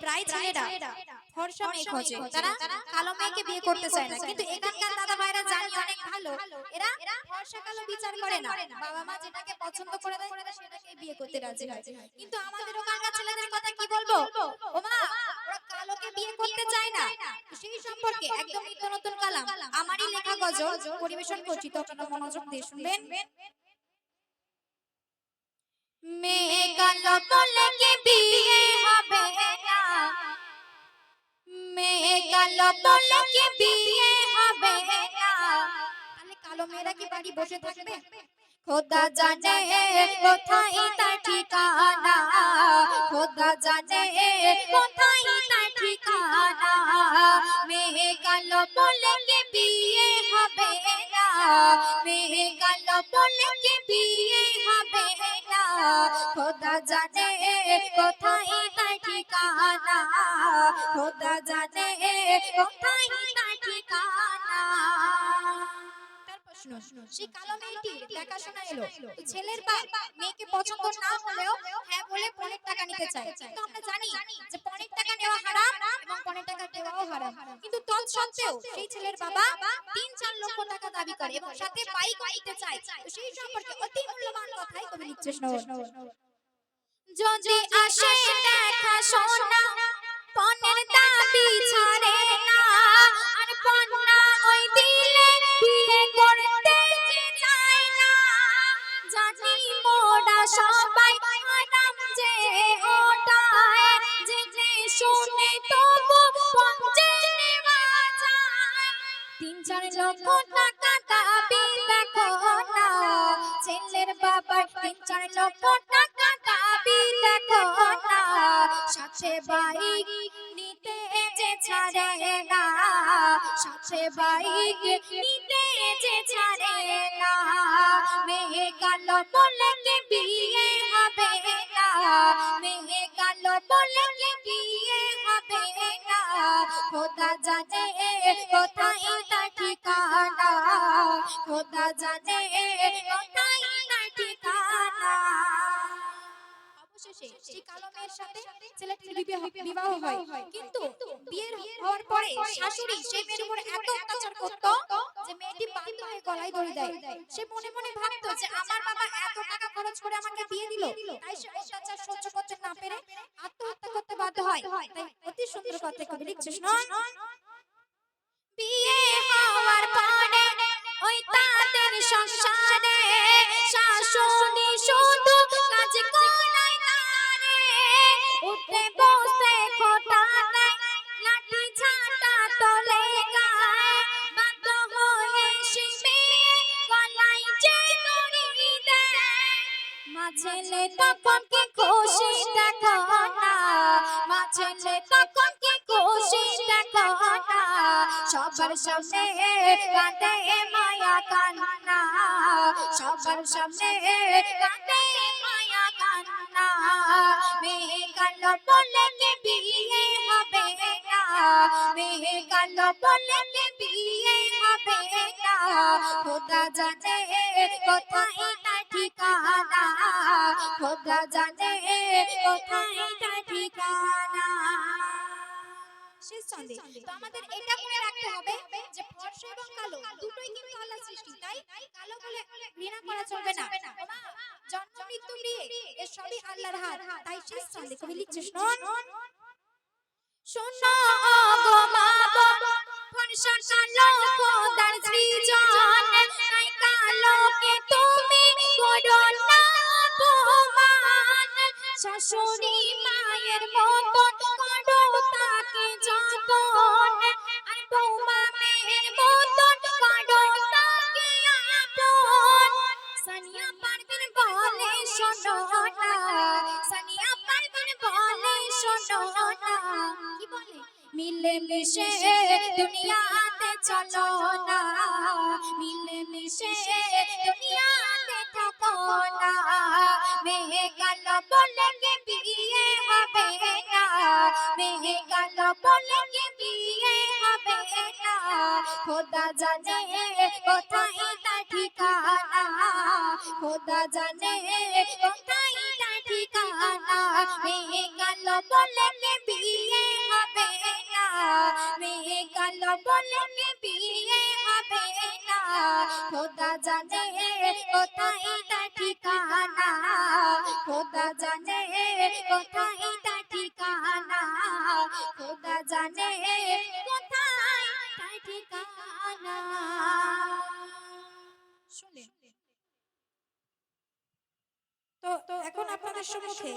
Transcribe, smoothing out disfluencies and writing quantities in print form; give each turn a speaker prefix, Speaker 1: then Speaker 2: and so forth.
Speaker 1: প্রায় ছেলেরা ফর্সা মেয়ে খোঁজে, তারা কালো মেয়েকে বিয়ে করতে চায় না। কিন্তু এখানকার দাদা ভাইরা জানি অনেক ভালো, এরা ফর্সা কালো বিচার করে না, বাবা মা যেটাকে পছন্দ করে দেয় সেটাকে বিয়ে করতে রাজি হয়। কিন্তু আমাদের ওখানকার ছেলেদের কথা কি বলবো, ও মা ওরা কালোকে বিয়ে করতে চায় না। সেই সম্পর্কে একদম নিত্য নতুন কালাম আমারই লেখা গজল পরিবেশন করছি, তো আপনারা মনোযোগ দিয়ে শুনবেন। মেয়ে কালো বলে কি বিয়ে হবে না, মেয়ে কালো বলে কি বিয়ে হবে না, তাহলে কালো মেয়েরা কি বাড়ি বসে থাকবে? খোদা জানে কোথায় তার ঠিকানা, খোদা জানে কোথায় তার ঠিকানা। মেয়ে কালো বলে কি বিয়ে হবে না, মেয়ে কালো বলে কি বিয়ে হবে না, খোদা জানে কোথায় তার ঠিকানা, খোদা জানে কোথায় তার ঠিকানা। সেই কালো মেয়েটির দেখাশোনা এলো, ছেলের বাপ মেয়েকে পছন্দ না হলেও হ্যাঁ বলে পনের টাকা নিতে চায়। কিন্তু আমরা জানি যে পনের টাকা নেওয়া হারাম এবং পনের টাকা দেওয়াও হারাম। কিন্তু তৎসত্ত্বেও সেই ছেলের বাবা ৩-৪ লক্ষ টাকা দাবি করে এবং সাথে বাইক নিতে চায়। তো সেই সম্পর্কে অতি মূল্যবান কথাই কবি লিখছে, যদি আসে দেখা শোনা পনের দাবি ছাড়ে না, আর পন্না ওই দিলে বিয়ে করতে যে চায় না। জানি মোরা সবাই হারাম যে ওটায়, জেনে শুনে তবু পঞ্চে নেওয়া যায়। ৩-৪ লক্ষ টাকা দাবি দেখো না, ছেলের বাবার ৩-৪ লক্ষ টাকা দাবি দেখো না, সাথে বাইক নিতে যে ছাড়ে না, সাথে বাইক নিতে যে ছাড়ে না। মেয়ে কালো বলে কি বিয়ে হবে না, মেয়ে কালো বলে কি বিয়ে হবে না, খোদা জানে কোথায় তার ঠিকানা, খোদা জানে কোথায় তার ঠিকানা। অবশেষে সেই কালো মেয়ের সাথে ছেলেটির বিবাহ হয়। কিন্তু বিয়ের হওয়ার পরে শাশুড়ি সেই মেয়ের উপর এত অত্যাচার করত যে মেয়েটি বাধ্য হয়ে গলায় দড়ি দেয়। সে মনে মনে ভাবতো যে আমার বাবা এত টাকা খরচ করে আমাকে বিয়ে দিল, তাই সে অত্যাচার সহ্য করতে না পেরে আত্মহত্যা করতে বাধ্য হয়। তাই অতি সুন্দর কথা কবি লিখছে, শুনুন। বিয়ে হওয়ার পরে ওই তাদের সংসারে শাশুড়ি শুধু কাজ করায় তারে, উঠে বসে খোটা দেয়, লাঠি ঝাঁটা তোলে গায়, বাধ্য হয়ে সে মেয়ে গলায় যে দড়ি দেয়। মা ছেলে তখন কি খুশি দেখো না, মা ছেলে তখন কি খুশি দেখো না, সবার সামনে কাঁদে মায়া কান্না, সবার সামনে কাঁদে মায়া কান্না। মেয়ে কালো বলে কি বিয়ে হবে না, মেয়ে কালো বলে কি বিয়ে হবে না, খোদা জানে কোথায় তার ঠিকানা, খোদা জানে কোথায় তার ঠিকানা। শেষ ছন্দে তো আমাদের এটা মনে রাখতে হবে যে ফর্সা এবং কালো দুটোই কিন্তু আল্লাহর সৃষ্টি, তাই কালো বলে ঘৃণা করা চলবে না। জন্ম মৃত্যু নিয়ে এর সবই আল্লাহর হাত। তাই শেষ ছন্দে কবি লিখছে, শুনুন। শোনো গো মা বাবা, ফর্সা কালো খোদার সৃজন, তাই কালোকে তুমি করো না অপমান। শাশুড়ি মায়ের মতন করো তাকে যতন, আর বৌমা মেয়ের মতন করো তাকে আপন। সানিয়া পারভিন বলে শোনো না, সানিয়া পারভিন বলে শোনো না, কি বলে? মিলে মিশে দুনিয়াতে চলো না, মিলে মিশে দুনিয়াতে থাকো না। মেয়ে কালো বলে কি বিয়ে হবে না, মেয়ে কালো বলে কি বিয়ে হবে না, খোদা জানে কোথায় তার ঠিকানা, খোদা জানে কোথায় তার ঠিকানা। মেয়ে কালো বলে কি বিয়ে বলে কি বিয়ে হবে না খোদা জানে কোথায় তার ঠিকানা খোদা জানে কোথায় তার ঠিকানা খোদা জানে কোথায় তার ঠিকানা শুনে তো এখন আপনাদের সম্মুখে